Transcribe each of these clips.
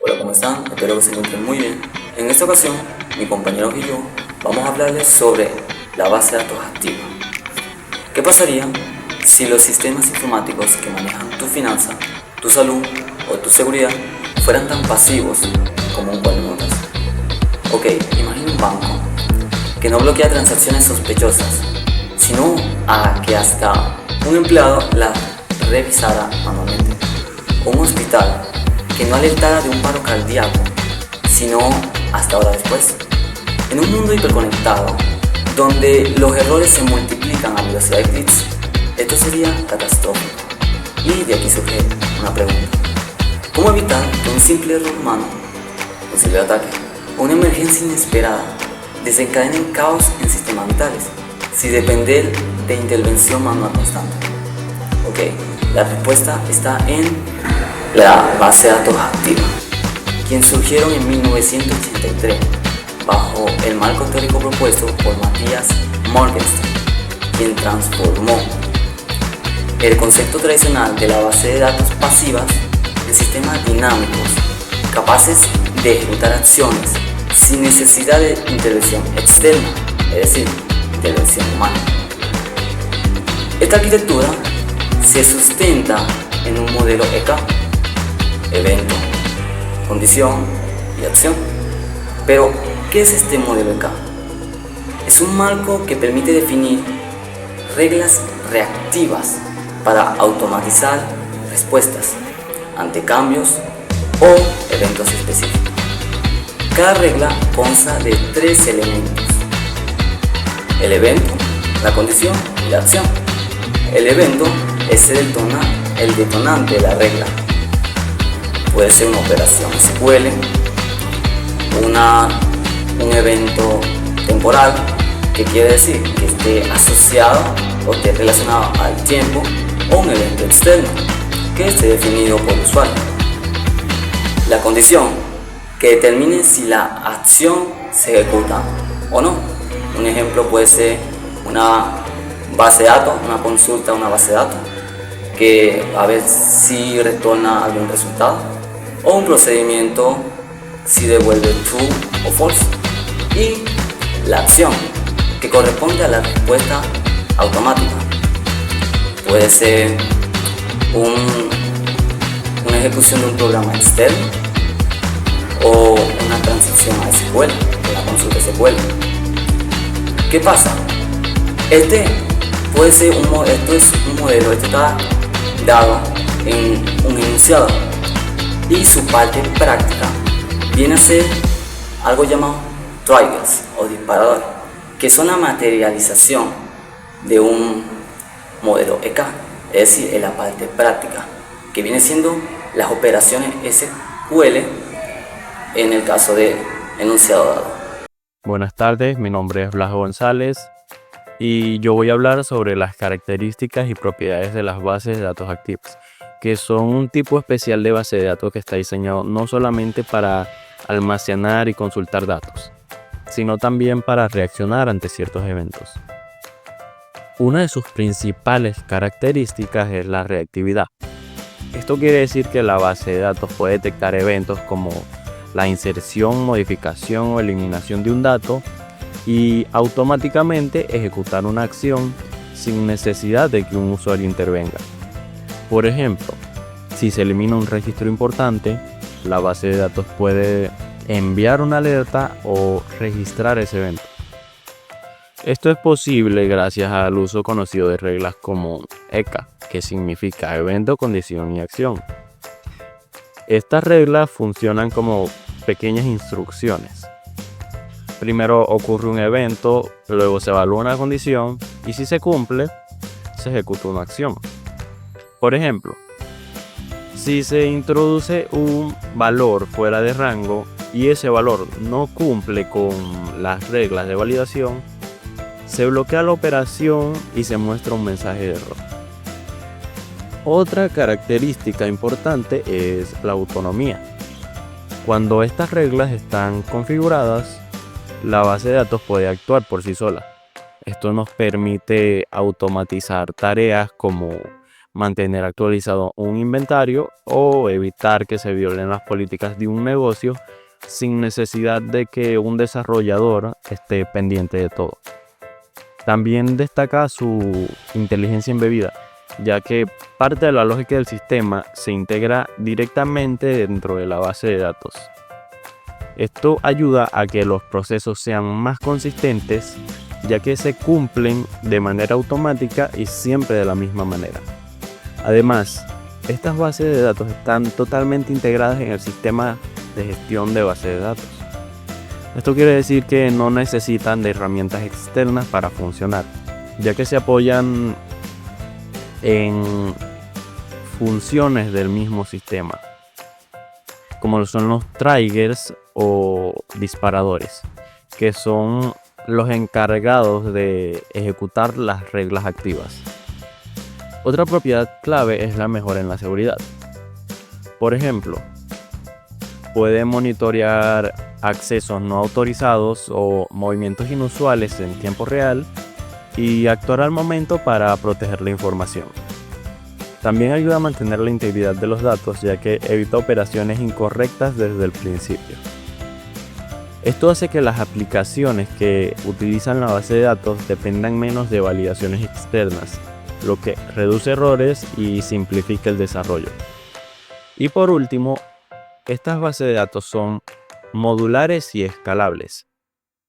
Hola, ¿cómo están? Espero que se encuentren muy bien. En esta ocasión, mi compañero y yo vamos a hablarles sobre la base de datos activa. ¿Qué pasaría si los sistemas informáticos que manejan tu finanza, tu salud o tu seguridad fueran tan pasivos como un cuaderno de notas? Ok, imagina un banco que no bloquea transacciones sospechosas, sino a que hasta un empleado las revisara manualmente. O un hospital que no alertara de un paro cardíaco, sino hasta horas después. En un mundo hiperconectado, donde los errores se multiplican a velocidad de clics, esto sería catastrófico. Y de aquí surge una pregunta: ¿cómo evitar que un simple error humano, un simple ataque o una emergencia inesperada desencadenen caos en sistemas vitales, sin depender de intervención manual constante? Ok, la respuesta está en la base de datos activa, quien surgieron en 1983 bajo el marco teórico propuesto por Matthias Morgenstern, quien transformó el concepto tradicional de la base de datos pasivas en sistemas dinámicos capaces de ejecutar acciones sin necesidad de intervención externa, es decir, intervención humana. Esta arquitectura se sustenta en un modelo EK: evento, condición y acción. Pero, ¿qué es este modelo EK? Es un marco que permite definir reglas reactivas para automatizar respuestas ante cambios o eventos específicos. Cada regla consta de 3 elementos: el evento, la condición y la acción. El evento es el detonante de la regla. Puede ser una operación SQL, un evento temporal, que quiere decir que esté asociado o esté relacionado al tiempo, o un evento externo, que esté definido por el usuario. La condición, que determine si la acción se ejecuta o no. Un ejemplo puede ser una base de datos, una consulta a una base de datos, que a ver si retorna algún resultado, o un procedimiento si devuelve true o false. Y la acción, que corresponde a la respuesta automática. Puede ser una ejecución de un programa externo o una transición a SQL, una consulta SQL. ¿Qué pasa? Esto es un modelo, esto está dado en un enunciado, y su parte práctica viene a ser algo llamado triggers o disparadores, que son la materialización de un modelo EK, es decir, en la parte práctica, que viene siendo las operaciones SQL en el caso de enunciado dado. Buenas tardes, mi nombre es Blas González y yo voy a hablar sobre las características y propiedades de las bases de datos activas, que son un tipo especial de base de datos que está diseñado no solamente para almacenar y consultar datos, sino también para reaccionar ante ciertos eventos. Una de sus principales características es la reactividad. Esto quiere decir que la base de datos puede detectar eventos como la inserción, modificación o eliminación de un dato y automáticamente ejecutar una acción sin necesidad de que un usuario intervenga. Por ejemplo, si se elimina un registro importante, la base de datos puede enviar una alerta o registrar ese evento. Esto es posible gracias al uso conocido de reglas como ECA, que significa evento, condición y acción. Estas reglas funcionan como pequeñas instrucciones. Primero ocurre un evento, luego se evalúa una condición y si se cumple, se ejecuta una acción. Por ejemplo, si se introduce un valor fuera de rango y ese valor no cumple con las reglas de validación, se bloquea la operación y se muestra un mensaje de error. Otra característica importante es la autonomía. Cuando estas reglas están configuradas, la base de datos puede actuar por sí sola. Esto nos permite automatizar tareas como mantener actualizado un inventario o evitar que se violen las políticas de un negocio sin necesidad de que un desarrollador esté pendiente de todo. También destaca su inteligencia embebida, ya que parte de la lógica del sistema se integra directamente dentro de la base de datos. Esto ayuda a que los procesos sean más consistentes, ya que se cumplen de manera automática y siempre de la misma manera. Además, estas bases de datos están totalmente integradas en el sistema de gestión de bases de datos. Esto quiere decir que no necesitan de herramientas externas para funcionar, ya que se apoyan en funciones del mismo sistema, como son los triggers o disparadores, que son los encargados de ejecutar las reglas activas. Otra propiedad clave es la mejora en la seguridad. Por ejemplo, puede monitorear accesos no autorizados o movimientos inusuales en tiempo real y actuar al momento para proteger la información. También ayuda a mantener la integridad de los datos, ya que evita operaciones incorrectas desde el principio. Esto hace que las aplicaciones que utilizan la base de datos dependan menos de validaciones externas, lo que reduce errores y simplifica el desarrollo. Y por último, estas bases de datos son modulares y escalables.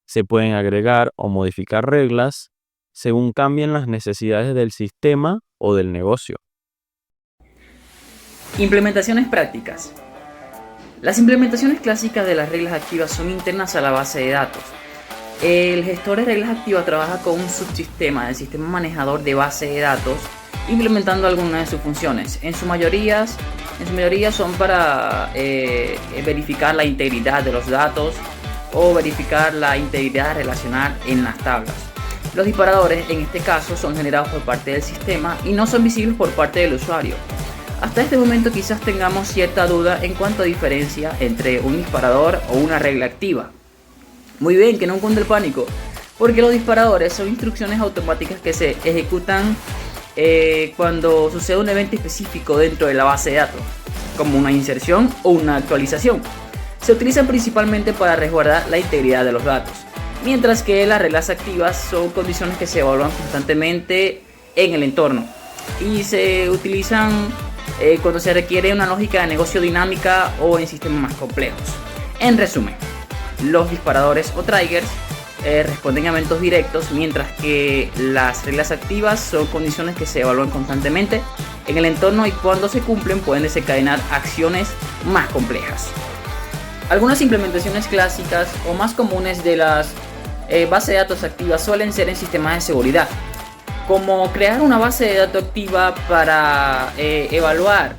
Se pueden agregar o modificar reglas según cambien las necesidades del sistema o del negocio. Implementaciones prácticas. Las implementaciones clásicas de las reglas activas son internas a la base de datos. El gestor de reglas activas trabaja con un subsistema del sistema manejador de base de datos, implementando algunas de sus funciones. En su mayoría son para verificar la integridad de los datos o verificar la integridad relacional en las tablas. Los disparadores en este caso son generados por parte del sistema y no son visibles por parte del usuario. Hasta este momento quizás tengamos cierta duda en cuanto a diferencia entre un disparador o una regla activa. Muy bien, que no cunde el pánico, porque los disparadores son instrucciones automáticas que se ejecutan cuando sucede un evento específico dentro de la base de datos, como una inserción o una actualización. Se utilizan principalmente para resguardar la integridad de los datos, mientras que las reglas activas son condiciones que se evalúan constantemente en el entorno y se utilizan cuando se requiere una lógica de negocio dinámica o en sistemas más complejos. En resumen, los disparadores o triggers responden a eventos directos, mientras que las reglas activas son condiciones que se evalúan constantemente en el entorno y cuando se cumplen pueden desencadenar acciones más complejas. Algunas implementaciones clásicas o más comunes de las bases de datos activas suelen ser en sistemas de seguridad, como crear una base de datos activa para evaluar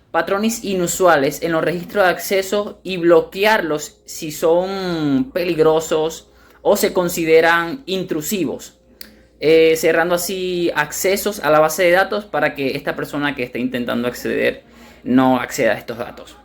patrones inusuales en los registros de acceso y bloquearlos si son peligrosos o se consideran intrusivos, cerrando así accesos a la base de datos para que esta persona que esté intentando acceder no acceda a estos datos.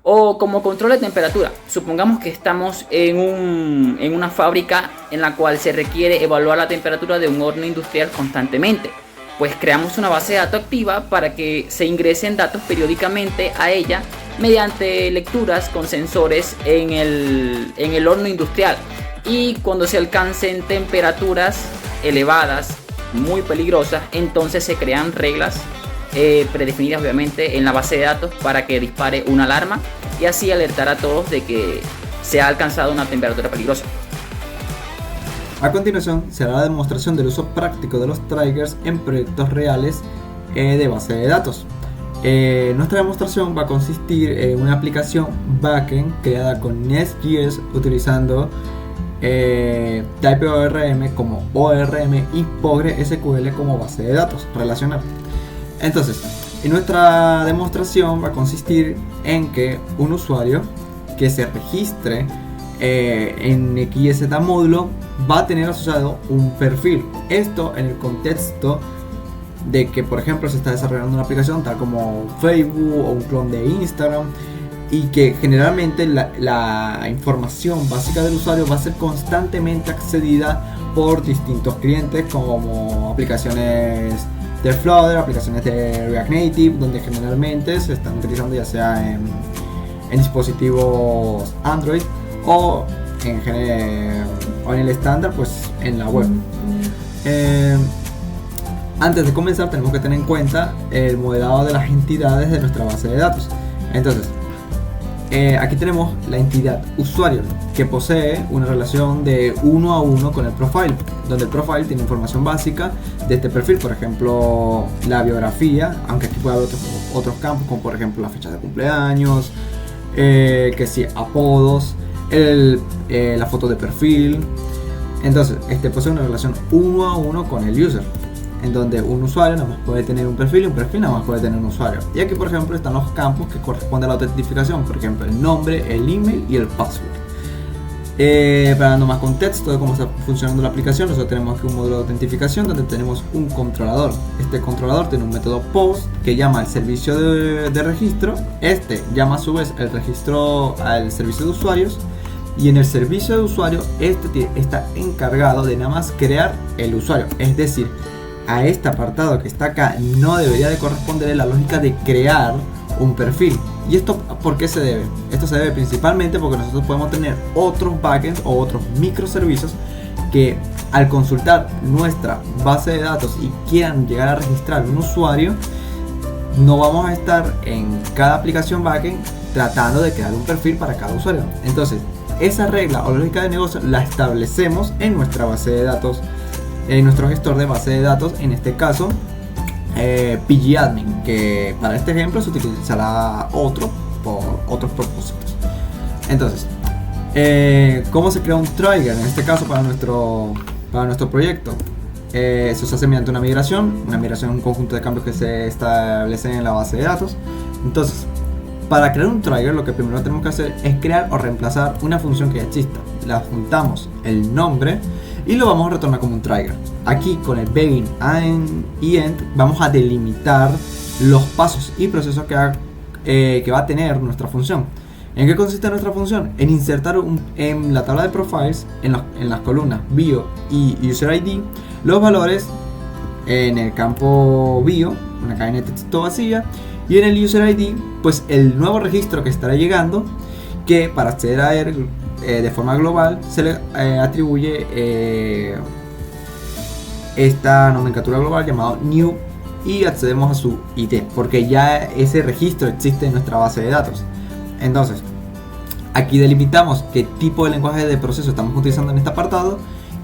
O como control de temperatura. Supongamos que estamos en una fábrica en la cual se requiere evaluar la temperatura de un horno industrial constantemente. Pues creamos una base de datos activa para que se ingresen datos periódicamente a ella mediante lecturas con sensores en el horno industrial. Y cuando se alcancen temperaturas elevadas, muy peligrosas, entonces se crean reglas predefinidas obviamente en la base de datos para que dispare una alarma y así alertar a todos de que se ha alcanzado una temperatura peligrosa. A continuación se hará la demostración del uso práctico de los triggers en proyectos reales de base de datos. Nuestra demostración va a consistir en una aplicación backend creada con Nest.js utilizando TypeORM como ORM y PostgreSQL como base de datos relacional. Entonces, nuestra demostración va a consistir en que un usuario que se registre en XZ módulo va a tener asociado un perfil. Esto en el contexto de que, por ejemplo, se está desarrollando una aplicación tal como Facebook o un clon de Instagram y que generalmente la información básica del usuario va a ser constantemente accedida por distintos clientes como aplicaciones de Flutter, aplicaciones de React Native, donde generalmente se están utilizando ya sea en dispositivos Android o en el estándar, pues en la web. Antes de comenzar tenemos que tener en cuenta el modelado de las entidades de nuestra base de datos. Entonces, aquí tenemos la entidad usuario, que posee una relación de 1 a 1 con el profile, donde el profile tiene información básica de este perfil, por ejemplo la biografía, aunque aquí puede haber otros campos, como por ejemplo la fecha de cumpleaños, que sí, apodos, la foto de perfil. Entonces, posee una relación 1 a 1 con el user, en donde un usuario nada más puede tener un perfil y un perfil nada más puede tener un usuario. Y aquí, por ejemplo, están los campos que corresponden a la autentificación, por ejemplo, el nombre, el email y el password. Para dando más contexto de cómo está funcionando la aplicación, nosotros tenemos aquí un módulo de autentificación donde tenemos un controlador. Este controlador tiene un método POST que llama al servicio de registro. Llama a su vez el registro al servicio de usuarios. Y en el servicio de usuario, está encargado de nada más crear el usuario. Es decir, a este apartado que está acá no debería de corresponder la lógica de crear un perfil. ¿Y esto por qué se debe? Esto se debe principalmente porque nosotros podemos tener otros backends o otros microservicios que al consultar nuestra base de datos y quieran llegar a registrar un usuario, no vamos a estar en cada aplicación backend tratando de crear un perfil para cada usuario. Entonces, esa regla o lógica de negocio la establecemos en nuestra base de datos, en nuestro gestor de base de datos, en este caso pgadmin, que para este ejemplo se utilizará otro por otros propósitos. Entonces, ¿cómo se crea un trigger en este caso para nuestro proyecto? Eso se hace mediante una migración, un conjunto de cambios que se establecen en la base de datos. Entonces, para crear un trigger, lo que primero tenemos que hacer es crear o reemplazar una función que ya exista. Le adjuntamos el nombre y lo vamos a retornar como un trigger. Aquí con el begin y end vamos a delimitar los pasos y procesos que va a tener nuestra función. ¿En qué consiste nuestra función? En insertar en la tabla de profiles, en las columnas bio y user ID, los valores en el campo bio, una cadena de texto vacía, y en el user ID, pues el nuevo registro que estará llegando, que para acceder a él de forma global se le atribuye esta nomenclatura global llamado new, y accedemos a su ID porque ya ese registro existe en nuestra base de datos. Entonces, aquí delimitamos qué tipo de lenguaje de proceso estamos utilizando en este apartado,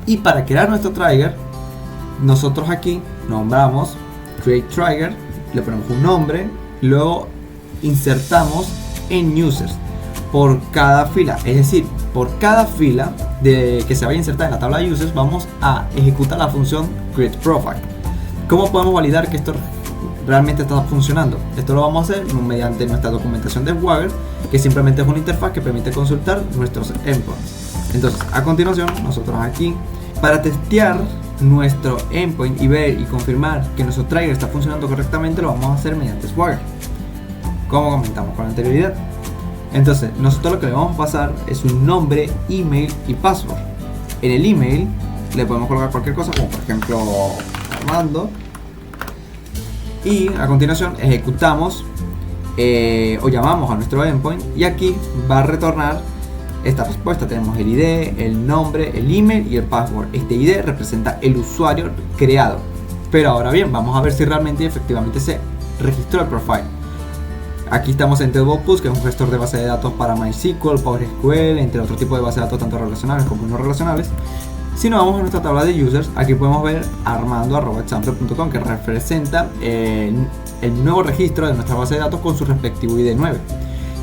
y para crear nuestro trigger, nosotros aquí nombramos create trigger, le ponemos un nombre, luego insertamos en users por cada fila, es decir, por cada fila que se vaya a insertar en la tabla de users vamos a ejecutar la función create profile. ¿Cómo podemos validar que esto realmente está funcionando? Esto lo vamos a hacer mediante nuestra documentación de Swagger, que simplemente es una interfaz que permite consultar nuestros endpoints. Entonces, a continuación, nosotros aquí, para testear nuestro endpoint y ver y confirmar que nuestro trigger está funcionando correctamente, lo vamos a hacer mediante Swagger, como comentamos con anterioridad. Entonces, nosotros lo que le vamos a pasar es un nombre, email y password. En el email le podemos colocar cualquier cosa, como por ejemplo Armando, y a continuación ejecutamos o llamamos a nuestro endpoint, y aquí va a retornar esta respuesta. Tenemos el ID, el nombre, el email y el password. Este ID representa el usuario creado. Pero ahora bien, vamos a ver si realmente y efectivamente se registró el profile. Aquí estamos en TDBox, que es un gestor de base de datos para MySQL, PostgreSQL, entre otros tipos de bases de datos tanto relacionales como no relacionales. Si nos vamos a nuestra tabla de users, aquí podemos ver armando@example.com, que representa el nuevo registro de nuestra base de datos con su respectivo ID 9.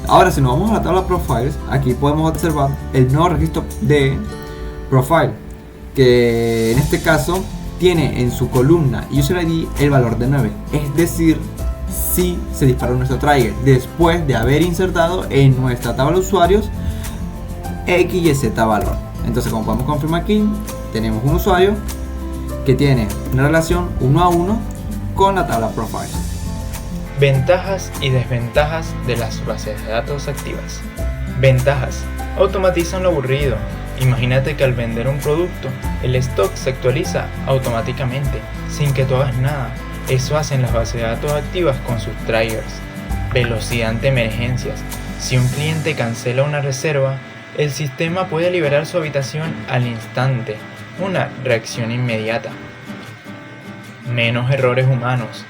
Ahora, si nos vamos a la tabla Profiles, aquí podemos observar el nuevo registro de Profile, que en este caso tiene en su columna User ID el valor de 9. Es decir, si se disparó nuestro trigger después de haber insertado en nuestra tabla de usuarios X y Z valor. Entonces, como podemos confirmar aquí, tenemos un usuario que tiene una relación 1 a 1 con la tabla Profiles. Ventajas y desventajas de las bases de datos activas. Ventajas: automatizan lo aburrido. Imagínate que al vender un producto, el stock se actualiza automáticamente, sin que tú hagas nada. Eso hacen las bases de datos activas con sus triggers. Velocidad ante emergencias. Si un cliente cancela una reserva, el sistema puede liberar su habitación al instante, una reacción inmediata. Menos errores humanos.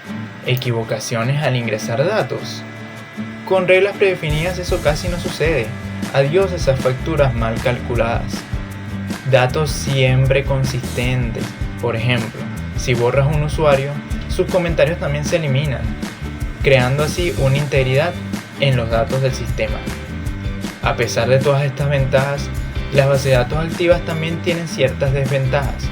Equivocaciones al ingresar datos. Con reglas predefinidas eso casi no sucede. Adiós esas facturas mal calculadas. Datos siempre consistentes. Por ejemplo, si borras un usuario, sus comentarios también se eliminan, creando así una integridad en los datos del sistema. A pesar de todas estas ventajas, las bases de datos activas también tienen ciertas desventajas,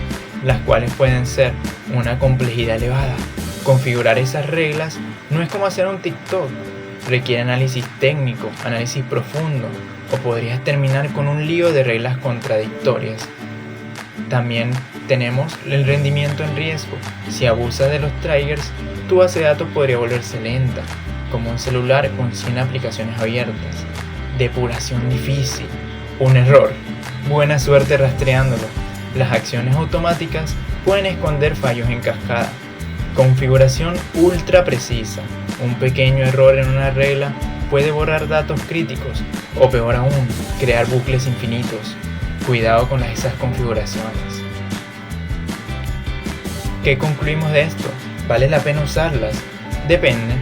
las cuales pueden ser una complejidad elevada. Configurar esas reglas no es como hacer un TikTok, requiere análisis técnico, análisis profundo, o podrías terminar con un lío de reglas contradictorias. También tenemos el rendimiento en riesgo. Si abusas de los triggers, tu base de datos podría volverse lenta, como un celular con 100 aplicaciones abiertas. Depuración difícil. Un error. Buena suerte rastreándolo. Las acciones automáticas pueden esconder fallos en cascada. Configuración ultra precisa. Un pequeño error en una regla puede borrar datos críticos, o peor aún, crear bucles infinitos. Cuidado con esas configuraciones. ¿Qué concluimos de esto? ¿Vale la pena usarlas? Depende.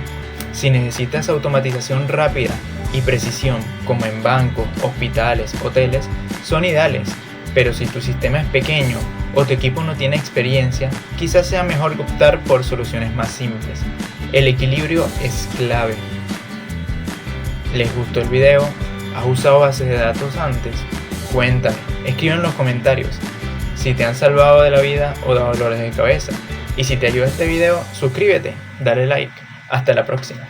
Si necesitas automatización rápida y precisión, como en bancos, hospitales, hoteles, son ideales. Pero si tu sistema es pequeño o tu equipo no tiene experiencia, quizás sea mejor optar por soluciones más simples. El equilibrio es clave. ¿Les gustó el video? ¿Has usado bases de datos antes? Cuéntame, escribe en los comentarios si te han salvado de la vida o dado dolores de cabeza. Y si te ayudó este video, suscríbete, dale like. Hasta la próxima.